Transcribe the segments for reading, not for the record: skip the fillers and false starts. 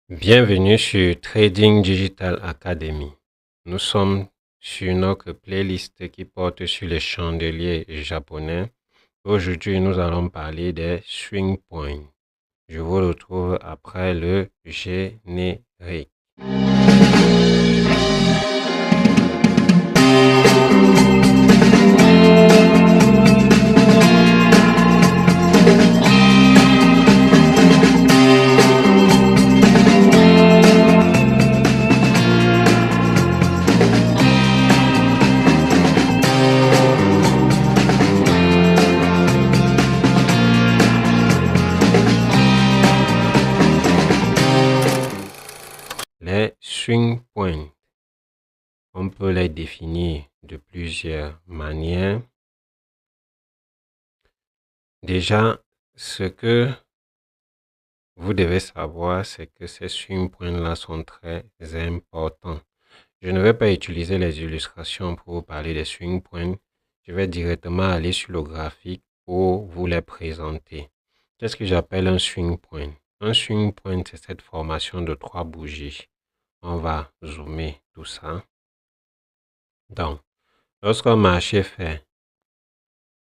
Bienvenue sur Trading Digital Academy. Nous sommes sur notre playlist qui porte sur les chandeliers japonais. Aujourd'hui, nous allons parler des swing points. Je vous retrouve après le générique. Les swing points, on peut les définir de plusieurs manières. Déjà, ce que vous devez savoir, c'est que ces swing points-là sont très importants. Je ne vais pas utiliser les illustrations pour vous parler des swing points. Je vais directement aller sur le graphique pour vous les présenter. Qu'est-ce que j'appelle un swing point? Un swing point, c'est cette formation de 3 bougies. On va zoomer tout ça. Donc, lorsqu'un marché fait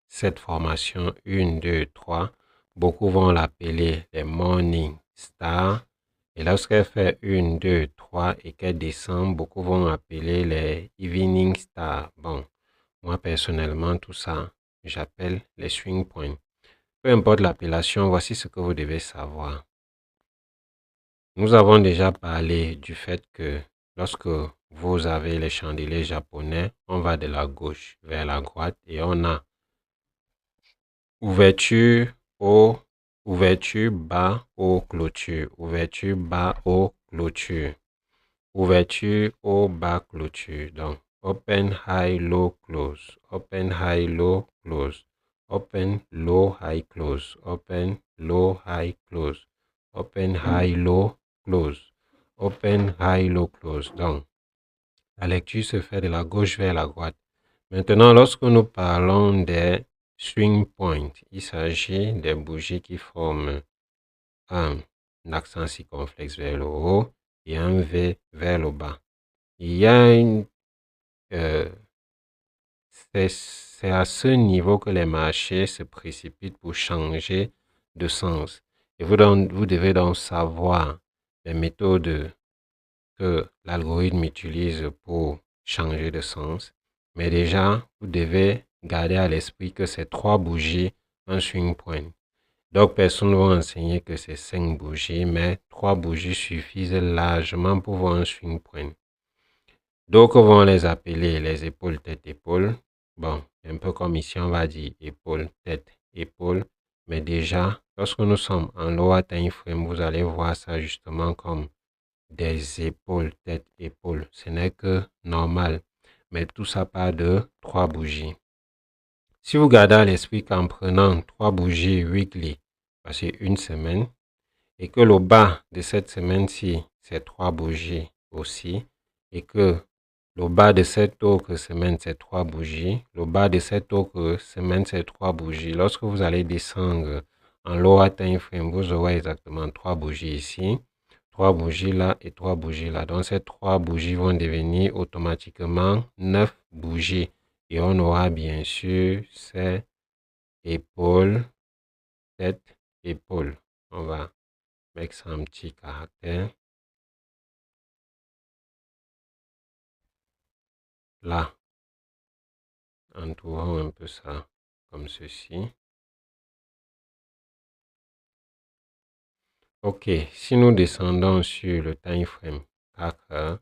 cette formation 1, 2, 3, beaucoup vont l'appeler les morning stars. Et lorsqu'elle fait 1, 2, 3 et qu'elle descend, beaucoup vont appeler les evening stars. Bon, moi personnellement, tout ça, j'appelle les swing points. Peu importe l'appellation, voici ce que vous devez savoir. Nous avons déjà parlé du fait que lorsque vous avez les chandeliers japonais, on va de la gauche vers la droite et on a ouverture, haut, ouverture, bas, haut, clôture, ouverture, bas, haut, clôture, ouverture, haut, bas, clôture. Donc, open, high, low, close, open, high, low, close, open, low, high, close, open, low, high, close, open, high, low, close, open, high, low, close. Donc, la lecture se fait de la gauche vers la droite. Maintenant, lorsque nous parlons des swing points, il s'agit des bougies qui forment un accent circonflexe vers le haut et un V vers le bas. Il y a c'est à ce niveau que les marchés se précipitent pour changer de sens. Et vous devez donc savoir les méthodes que l'algorithme utilise pour changer de sens. Mais déjà, vous devez garder à l'esprit que c'est 3 bougies, un swing point. Donc, personne ne va enseigner que c'est 5 bougies, mais 3 bougies suffisent largement pour voir un swing point. D'autres vont les appeler les épaules, tête, épaule. Bon, un peu comme ici, on va dire épaule, tête, épaule. Mais déjà, lorsque nous sommes en lower time frame, vous allez voir ça justement comme des épaules, tête, épaule. Ce n'est que normal. Mais tout ça part de 3 bougies. Si vous gardez à l'esprit qu'en prenant 3 bougies weekly, c'est une semaine, et que le bas de cette semaine-ci, c'est 3 bougies aussi, et que le bas de cette autre semaine, c'est 3 bougies, le bas de cette autre semaine, c'est 3 bougies. Lorsque vous allez descendre en lower time frame, vous aurez exactement 3 bougies ici, 3 bougies là et 3 bougies là. Donc, ces 3 bougies vont devenir automatiquement 9 bougies. Et on aura bien sûr ces épaules, tête, épaule. On va mettre ça un petit caractère. Là, entourons un peu ça comme ceci. Ok, si nous descendons sur le time frame 4 heures,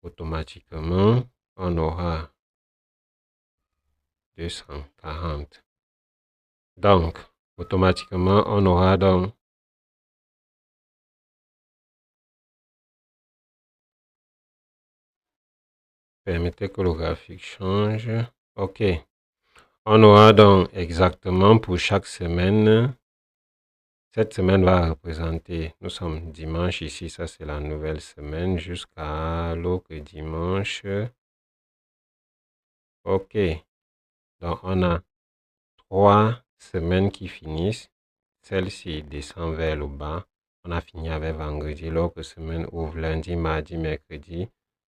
automatiquement, on aura 240. Donc, automatiquement, on aura donc permettez que le graphique change. Ok, on aura donc exactement pour chaque semaine. Cette semaine va représenter, nous sommes dimanche ici, ça c'est la nouvelle semaine jusqu'à l'autre dimanche. Ok, donc on a 3 semaines qui finissent. Celle-ci descend vers le bas. On a fini avec vendredi. L'autre semaine ouvre lundi, mardi, mercredi.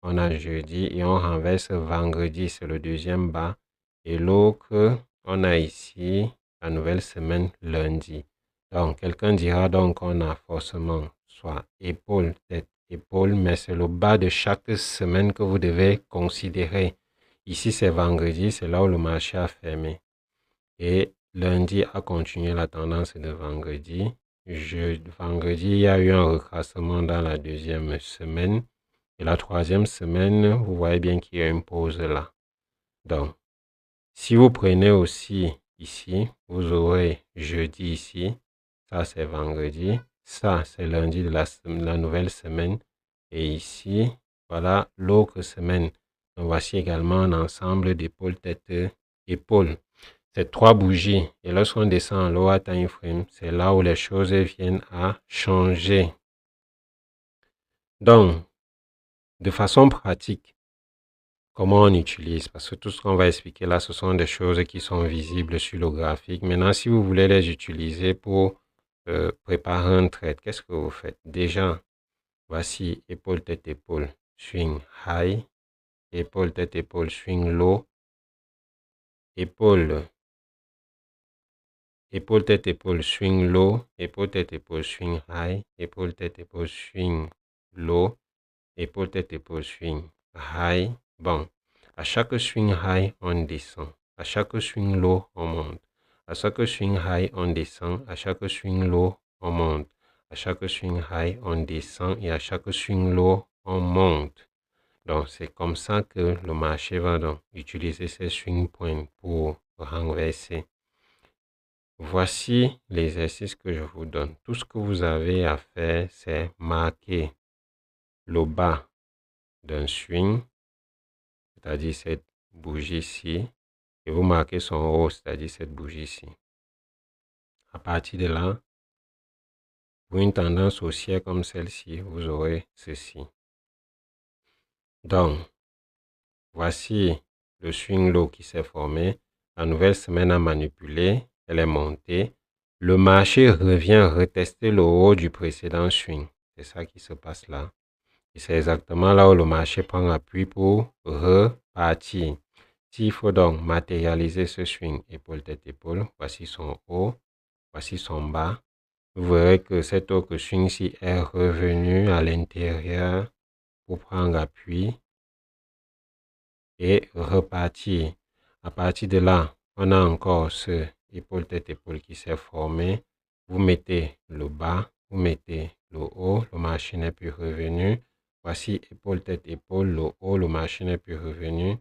On a jeudi et on renverse vendredi, c'est le deuxième bas. Et l'autre, on a ici la nouvelle semaine lundi. Donc, quelqu'un dira donc qu'on a forcément soit épaule, tête, épaule, mais c'est le bas de chaque semaine que vous devez considérer. Ici, c'est vendredi, c'est là où le marché a fermé. Et lundi a continué la tendance de vendredi. Vendredi, il y a eu un retracement dans la deuxième semaine. Et la troisième semaine, vous voyez bien qu'il y a une pause là. Donc, si vous prenez aussi ici, vous aurez jeudi ici. Ça, c'est vendredi. Ça, c'est lundi de la nouvelle semaine. Et ici, voilà l'autre semaine. Donc, voici également un ensemble d'épaules, tête, épaules. C'est 3 bougies. Et lorsqu'on descend en lower time frame, c'est là où les choses viennent à changer. Donc, de façon pratique, comment on utilise? Parce que tout ce qu'on va expliquer là, ce sont des choses qui sont visibles sur le graphique. Maintenant, si vous voulez les utiliser pour préparer un trade, qu'est-ce que vous faites? Déjà, voici épaule, tête, épaule, swing high, épaule, tête, épaule, swing low, épaule, épaule, tête, épaule, swing low, épaule, tête, épaule, swing high, épaule, tête, épaule, swing low, épaule, tête, épaule, swing high. Bon, à chaque swing high, on descend. À chaque swing low, on monte. À chaque swing high, on descend. À chaque swing low, on monte. À chaque swing high, on descend. Et à chaque swing low, on monte. Donc, c'est comme ça que le marché va donc utiliser ces swing points pour renverser. Voici l'exercice que je vous donne. Tout ce que vous avez à faire, c'est marquer le bas d'un swing, c'est-à-dire cette bougie-ci, et vous marquez son haut, c'est-à-dire cette bougie-ci. À partir de là, pour une tendance haussière comme celle-ci, vous aurez ceci. Donc, voici le swing low qui s'est formé. La nouvelle semaine a manipulé, elle est montée. Le marché revient retester le haut du précédent swing. C'est ça qui se passe là. Et c'est exactement là où le marché prend appui pour repartir. S'il faut donc matérialiser ce swing épaule, tête, épaule, voici son haut, voici son bas. Vous verrez que cet autre swing-ci est revenu à l'intérieur pour prendre appui et repartir. À partir de là, on a encore ce épaule, tête, épaule qui s'est formé. Vous mettez le bas, vous mettez le haut, le marché n'est plus revenu. Voici épaule, tête, épaule, le haut, le marché n'est plus revenu.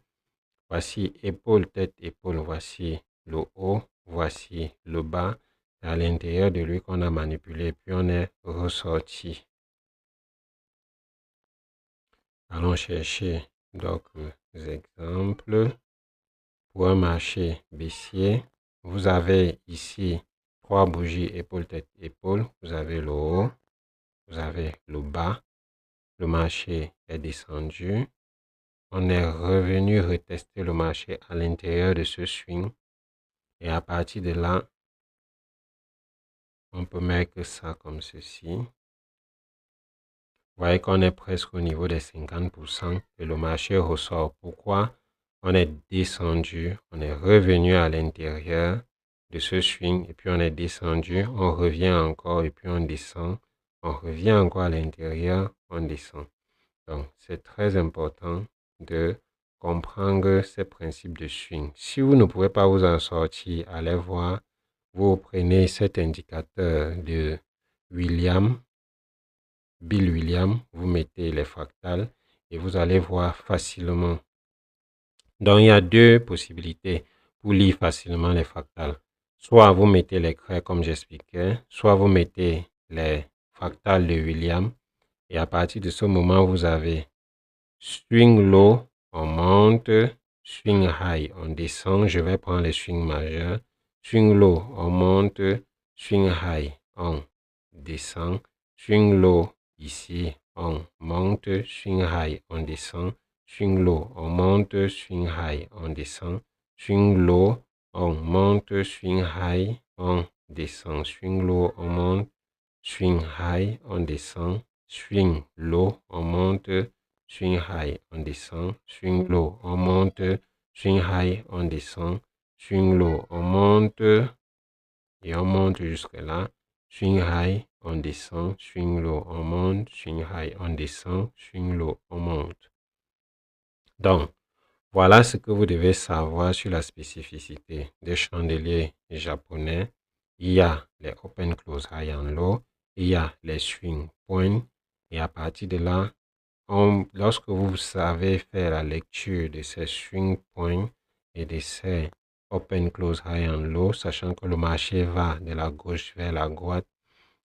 Voici épaule, tête, épaule, voici le haut, voici le bas. C'est à l'intérieur de lui qu'on a manipulé, puis on est ressorti. Allons chercher d'autres exemples. Pour un marché baissier, vous avez ici 3 bougies épaule, tête, épaule. Vous avez le haut, vous avez le bas. Le marché est descendu. On est revenu retester le marché à l'intérieur de ce swing. Et à partir de là, on peut mettre ça comme ceci. Vous voyez qu'on est presque au niveau des 50% et le marché ressort. Pourquoi? On est descendu, on est revenu à l'intérieur de ce swing et puis on est descendu, on revient encore et puis on descend. On revient encore à l'intérieur, on descend. Donc, c'est très important de comprendre ces principes de swing. Si vous ne pouvez pas vous en sortir, allez voir, vous prenez cet indicateur de Bill Williams, vous mettez les fractales et vous allez voir facilement. Donc, il y a deux possibilités pour lire facilement les fractales. Soit vous mettez les craies comme j'expliquais, soit vous mettez les fractales de Williams et à partir de ce moment, vous avez swing low, on monte, swing high, on descend. Je vais prendre les swings majeurs. Swing low, on monte, swing high, on descend. Swing low, ici, on monte, swing high, on descend. Swing low, on monte, swing high, on descend. Swing low, on monte, swing high, on descend. Swing low, on monte, swing high, on descend, swing low, on monte, swing high, on descend, swing low, on monte, swing high, on descend, swing low, on monte, et on monte jusque là, swing high, on descend, swing low, on monte, swing high, on descend, swing low, on monte. Donc, voilà ce que vous devez savoir sur la spécificité des chandeliers japonais. Il y a les open, close, high and low. Il y a les swing points. Et à partir de là, lorsque vous savez faire la lecture de ces swing points et de ces open, close, high and low, sachant que le marché va de la gauche vers la droite,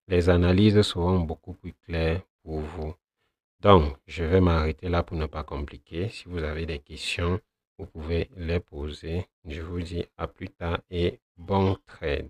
les analyses seront beaucoup plus claires pour vous. Donc, je vais m'arrêter là pour ne pas compliquer. Si vous avez des questions, vous pouvez les poser. Je vous dis à plus tard et bon trade.